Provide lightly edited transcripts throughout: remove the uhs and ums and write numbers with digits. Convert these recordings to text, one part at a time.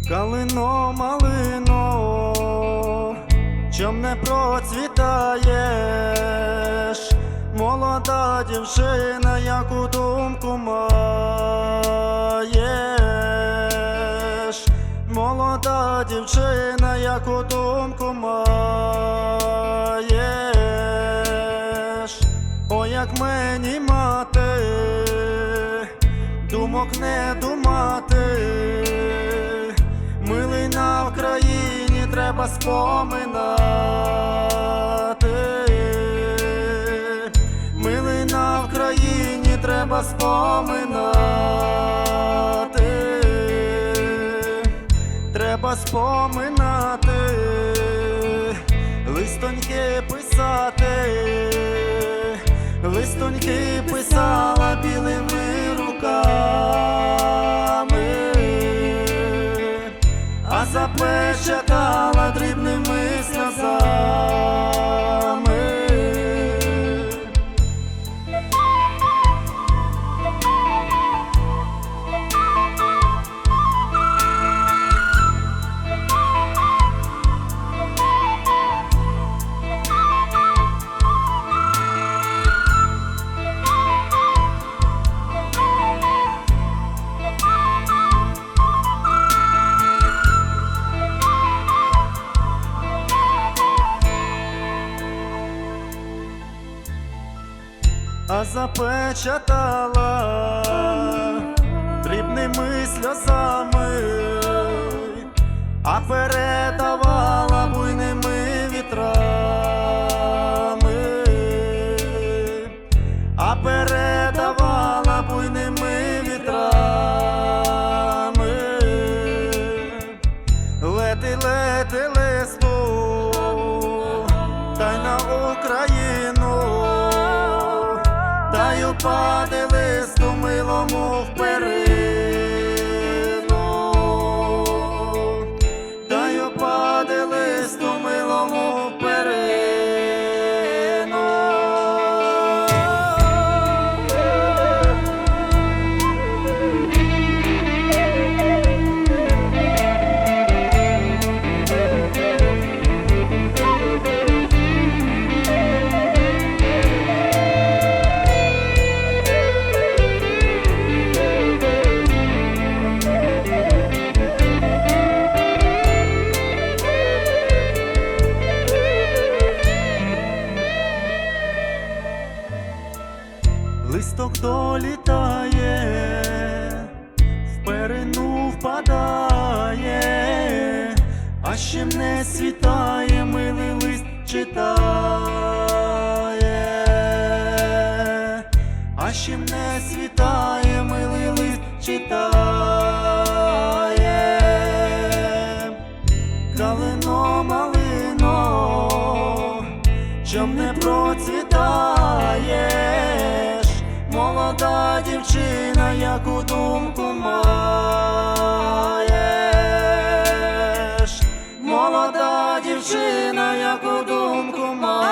Калино, малино, чом не процвітаєш? Молода дівчина, яку думку маєш? Молода дівчина, яку думку маєш? О, як мені мати, думок не думати. Милий, на Вкраїні треба споминати. Милий, на Вкраїні треба споминати. Треба споминати, листоньки писати. Листоньки писала білими руками, а запечатала дрібними сльозами. А запечатала дрібними сльозами, а передавала буйними вітрами, а передавала буйними вітрами. Лети, лети, листу, та й на Україну. Дай упаде листу милому в перину. Дай упаде листу милому в перину. Листок долітає, в перину впадає, а ще не світає, милий лист читає, а ще не світає, милий лист читає. Калино, малино, чом не процвітаєш? Молода дівчина, яку думку маєш? Молода дівчина, яку думку маєш?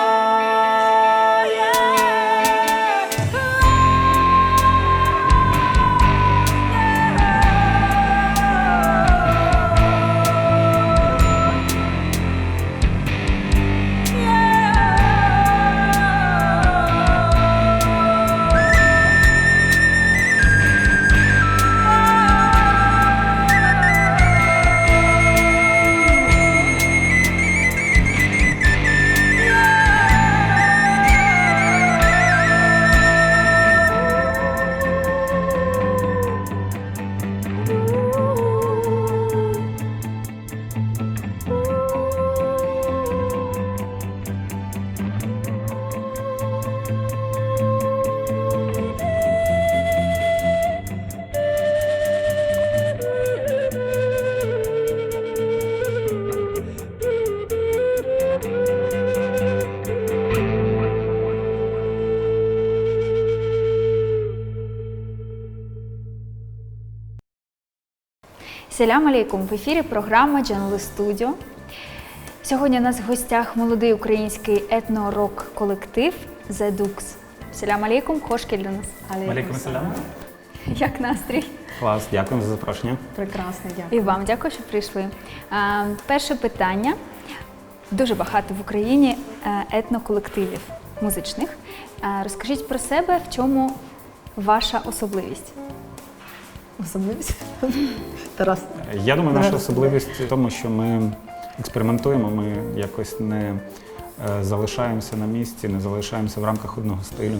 Селям алейкум! В ефірі програма Джанли Студіо. Сьогодні у нас в гостях молодий український етно-рок колектив The Dux. Селям алейкум, хош келдіңіз. Алейкум салям. Як настрій? Клас, дякую за запрошення. Прекрасно, І дякую. вам дякую, що прийшли. Перше питання. Дуже багато в Україні етноколективів музичних. Розкажіть про себе, в чому ваша особливість? Особливість. Тарас. Я думаю, наша особливість в тому, що ми експериментуємо, ми якось не залишаємося на місці, не залишаємося в рамках одного стилю.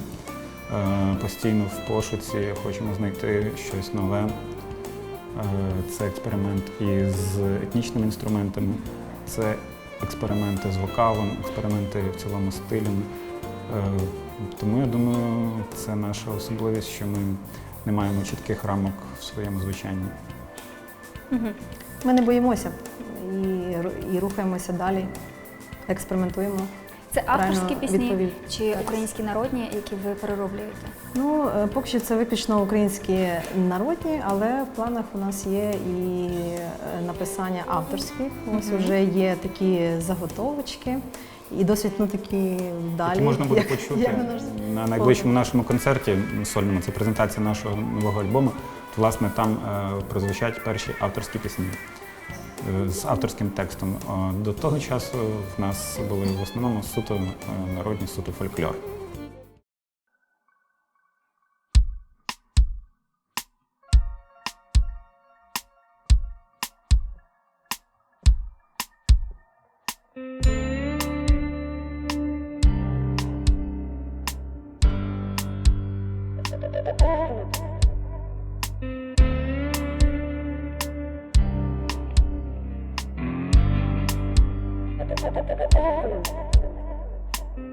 Постійно в пошуці хочемо знайти щось нове. Це експеримент із етнічними інструментами, це експерименти з вокалом, експерименти в цілому стилем. Тому я думаю, це наша особливість, що ми не маємо чітких рамок в своєму звучанні. Ми не боїмося і рухаємося далі, експериментуємо. Це авторські Правильно пісні відповів. чи українські народні, які ви перероблюєте? Ну, поки що це виключно українські народні, але в планах у нас є і написання авторських. Ось вже є такі заготовочки. І досить такі вдалі. Які можна буде як почути воно ж на найближчому нашому концерті сольному. Це презентація нашого нового альбому. То, власне, там прозвучать перші авторські пісні з авторським текстом. До того часу в нас були в основному суто народні, суто фольклор.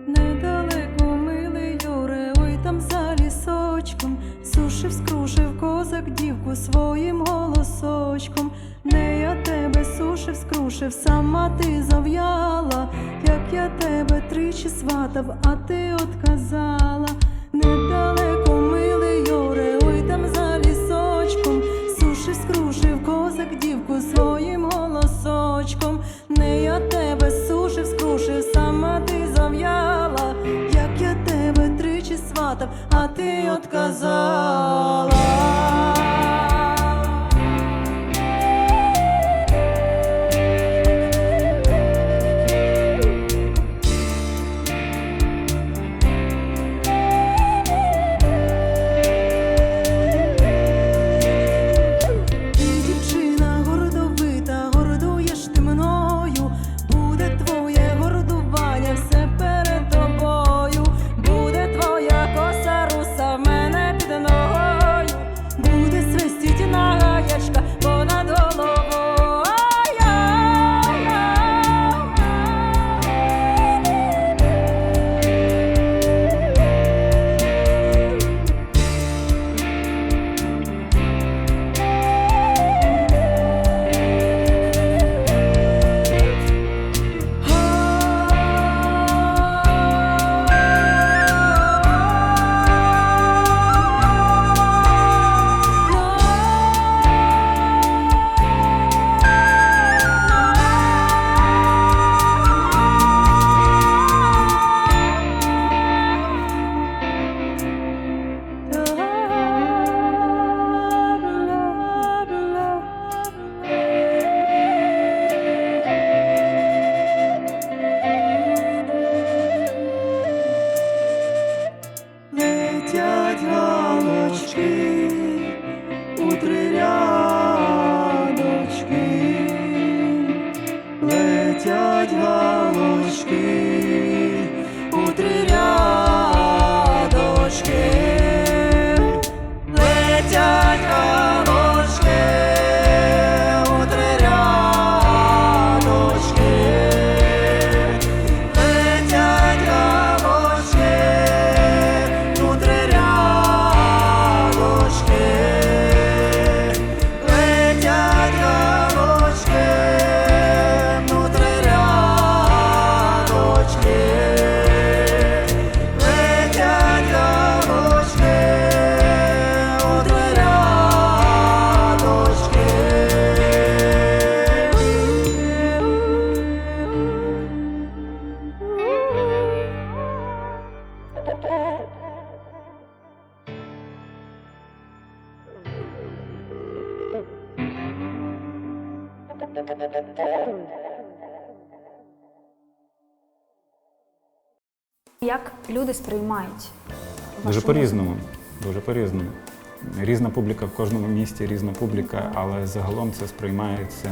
Недалеко, милий Юре, ой там за лісочком, сушив, скрушив козак дівку своїм голосочком. Не я тебе сушив, скрушив, сама ти зав'яла, як я тебе тричі сватав, а ти отказала. Недалеко, милий Юре, ой там за лісочком, сушив, скрушив козак дівку своїм голосочком. Не я тебе сушив, скрушив, сама ти зав'яла, як я тебе тричі сватав, а ти отказала. Ти, дівчина гордовита, гордуєш ти мною, буде твоє гордування все перед тобою, буде твоя коса руса в мене під ногою, Як люди сприймають Дуже вашу по-різному. Дуже по-різному. Різна публіка в кожному місті, різна публіка, але загалом це сприймається,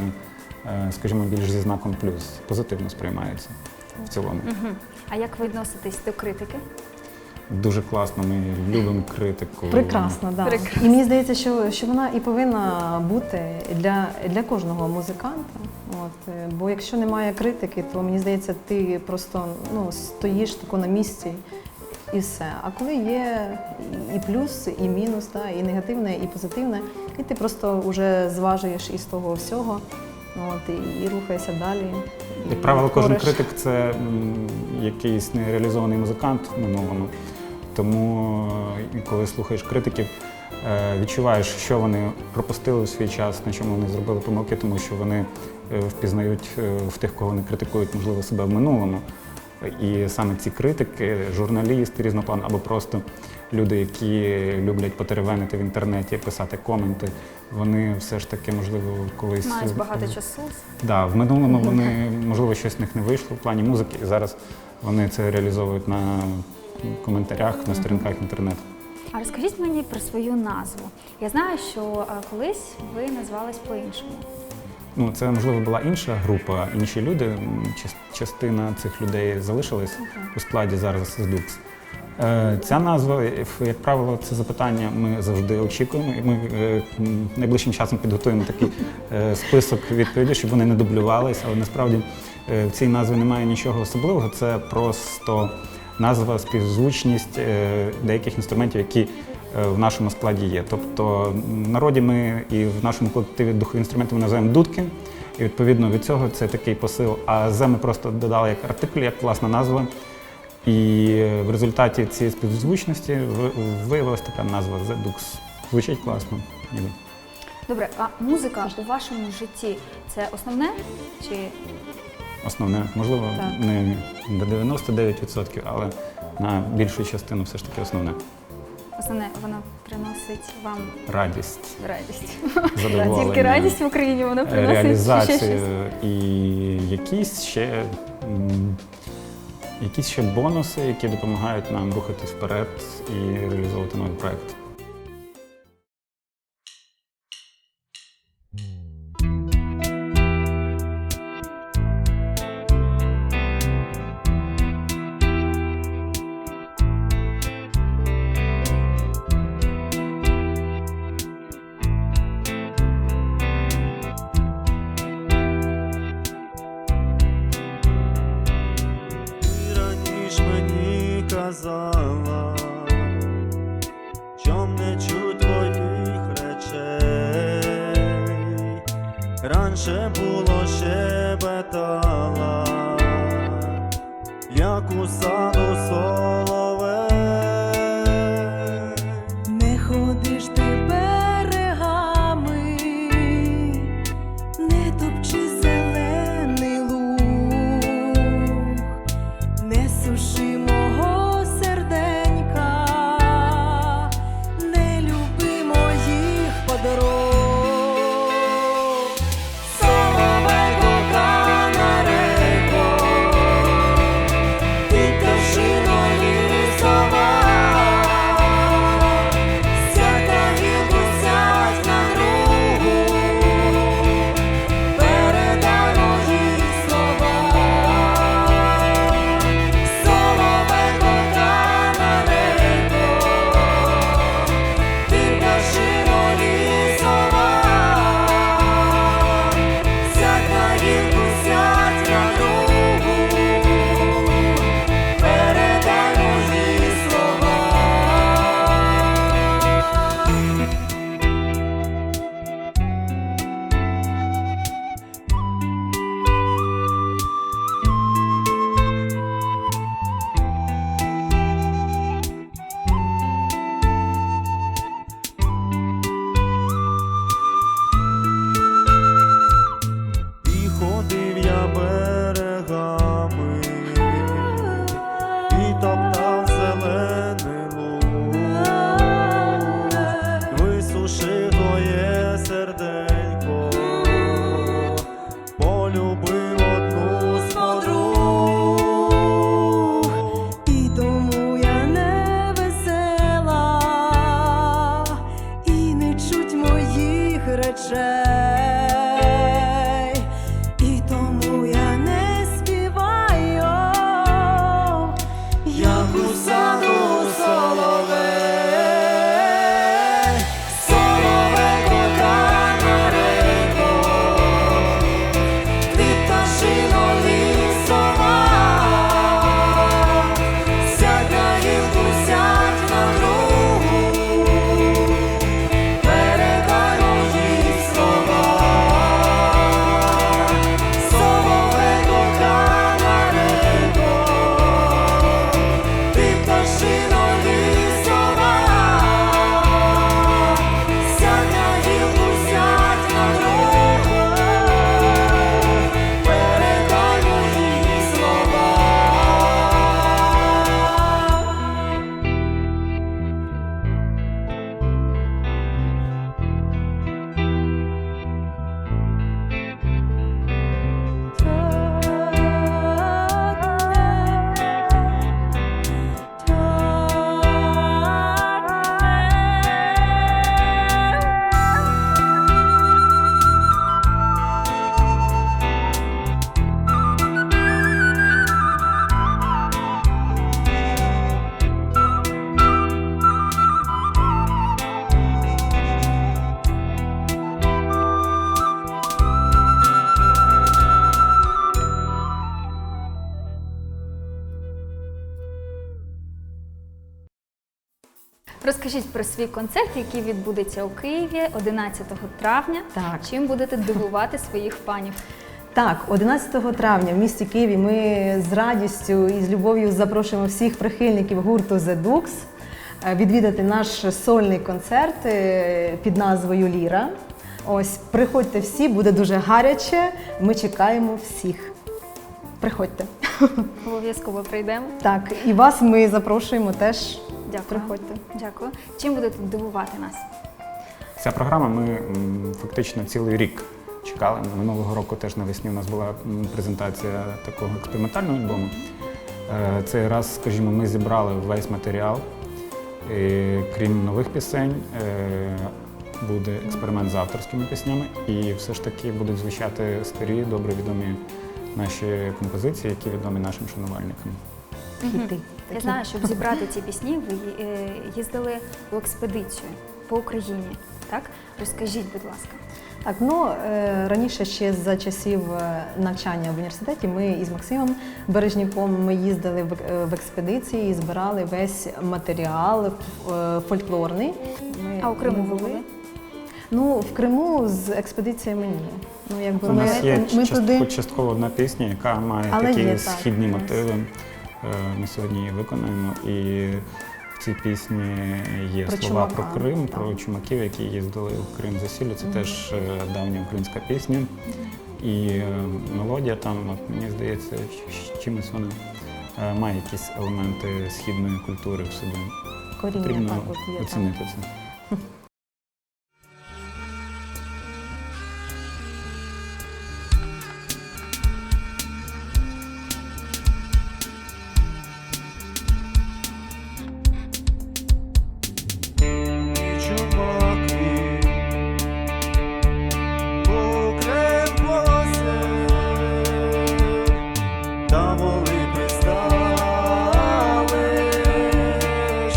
скажімо, більш зі знаком плюс. Позитивно сприймається в цілому. Мгм. А як ви відноситесь до критики? Дуже класно, ми любимо критику. Прекрасно, да. Прекрасно. І мені здається, що вона і повинна бути для кожного музиканта. От. Бо якщо немає критики, то мені здається, ти просто стоїш тако на місці і все. А коли є і плюс, і мінус, да, і негативне, і позитивне, і ти просто вже зважуєш із того всього, от, і рухаєшся далі. Як правило, кожен твориш. критик – це якийсь нереалізований музикант в минулому. Тому, коли слухаєш критиків, відчуваєш, що вони пропустили у свій час, на чому вони зробили помилки, тому що вони впізнають в тих, кого вони критикують, можливо, себе в минулому. І саме ці критики, журналісти різного плану, або просто люди, які люблять потеревенити в інтернеті, писати коменти, вони все ж таки, можливо, колись… Мають багато часу. Да, в минулому вони, можливо, щось в них не вийшло в плані музики, і зараз вони це реалізовують на коментарях, на сторінках інтернету. А розкажіть мені про свою назву. Я знаю, що колись ви назвались по-іншому. Ну, це, можливо, була інша група, інші люди. Частина цих людей залишилась у складі зараз з Dux. Ця назва, як правило, це запитання ми завжди очікуємо. І ми найближчим часом підготуємо такий список відповідей, щоб вони не дублювалися. Але насправді в цій назві немає нічого особливого. Це просто назва, співзвучність деяких інструментів, які в нашому складі є. Тобто в народі ми і в нашому колективі духові інструменти ми називаємо дудки, і відповідно від цього це такий посил. А «зе» ми просто додали як артикль, як власна назва. І в результаті цієї співзвучності виявилася така назва «Зе Dux». Звучить класно. ніби. Добре, а музика у вашому житті – це основне чи… Основне, можливо, Так. не до 99%, але на більшу частину все ж таки основне. Основне, воно приносить вам Радість, радість. задоволення. Тільки радість в Україні воно приносить чи ще реалізацію щось? і якісь ще бонуси, які допомагають нам рухатись вперед і реалізовувати нові проекти. Ти раніше мені казала, чом не чуть твоїх речей. Раніше було щебетала, як у саду соловей. Не ходиш ти берегами, не топчи зелений луг, не суши мого серденька, не люби моїх подорож. Соловейко, канарейко, ти пташино Розкажіть про свій концерт, який відбудеться у Києві 11 травня. Так. Чим будете дивувати своїх фанів? Так, 11 травня в місті Києві ми з радістю і з любов'ю запрошуємо всіх прихильників гурту The Dux відвідати наш сольний концерт під назвою Ліра. Ось, приходьте всі, буде дуже гаряче. Ми чекаємо всіх. Приходьте. Обов'язково прийдемо. Так, і вас ми запрошуємо теж. Дякую. Приходьте. Дякую. Чим будете дивувати нас? Ця програма ми фактично цілий рік чекали. Минулого року теж навесні у нас була презентація такого експериментального альбому. Цей раз, скажімо, ми зібрали весь матеріал. Крім нових пісень, буде експеримент з авторськими піснями, і все ж таки будуть звучати старі, добре відомі наші композиції, які відомі нашим шанувальникам. Хіти. Я Такі. знаю, щоб зібрати ці пісні, ви їздили у експедицію по Україні. Так? Розкажіть, будь ласка. Так, раніше ще за часів навчання в університеті ми із Максимом Бережніком ми їздили в експедиції і збирали весь матеріал фольклорний. А у Криму ви були? В Криму з експедиціями ні. Якби У нас є ми туди. частково одна пісня, яка має Але такі є, так, східні ось. мотиви. Ми сьогодні її виконаємо. І в цій пісні є Про слова про чумака, Крим, так. про чумаків, які їздили в Крим за сіллю. Це теж давня українська пісня. І мелодія там, мені здається, чимось вона має якісь елементи східної культури в собі. Коріння Потрібно так от є. так. оцінити це. чумаки, Крим возив, та воли пристали,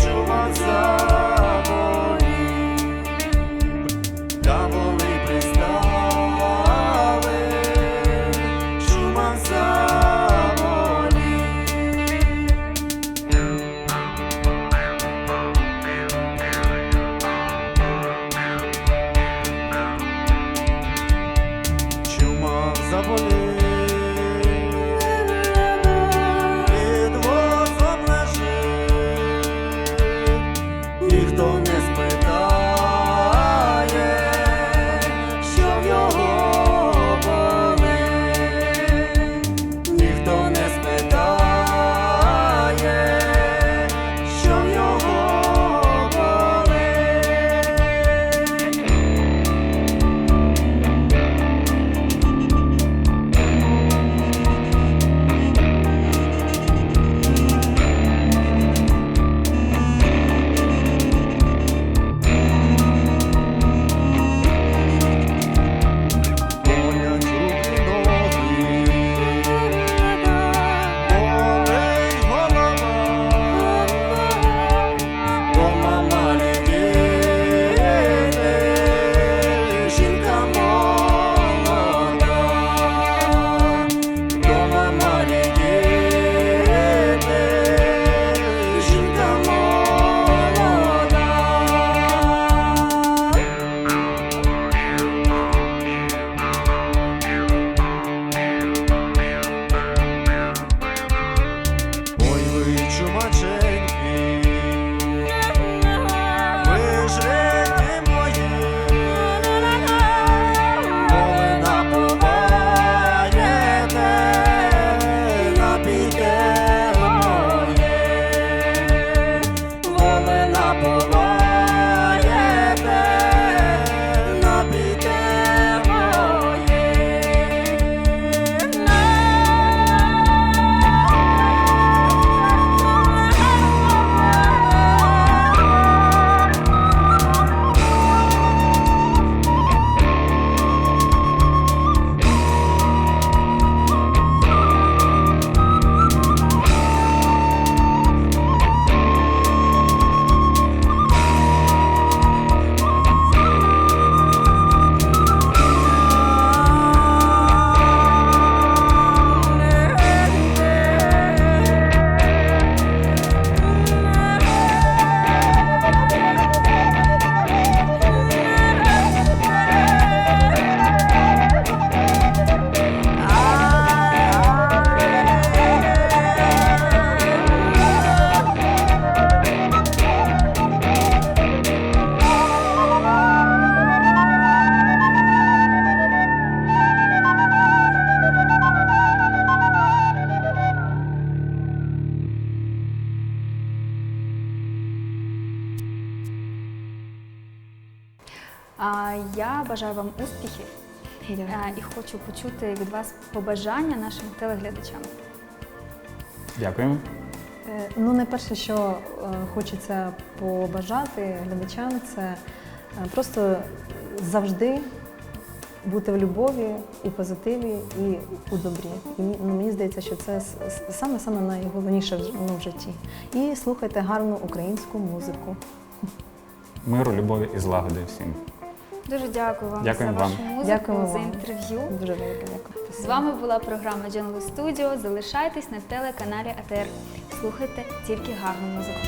чумак заболів, та воли пристали, чумак заболів. Чумак заболів, під возом лежить, ніхто не спитає, що в його болить, ніхто не спитає, що в його болить. Я бажаю вам успіхів і хочу почути від вас побажання нашим телеглядачам. Дякуємо. Ну, найперше, що хочеться побажати глядачам, це просто завжди бути в любові, у позитиві і у добрі. І мені здається, що це саме найголовніше в житті. І слухайте гарну українську музику. Миру, любові і злагоди всім. Дуже дякую вам Дякуємо за вашу вам. музику, Дякуємо за вам. інтерв'ю. Дуже велике дякую. З вами була програма Джангл Студіо. Залишайтесь на телеканалі АТР. Слухайте тільки гарну музику.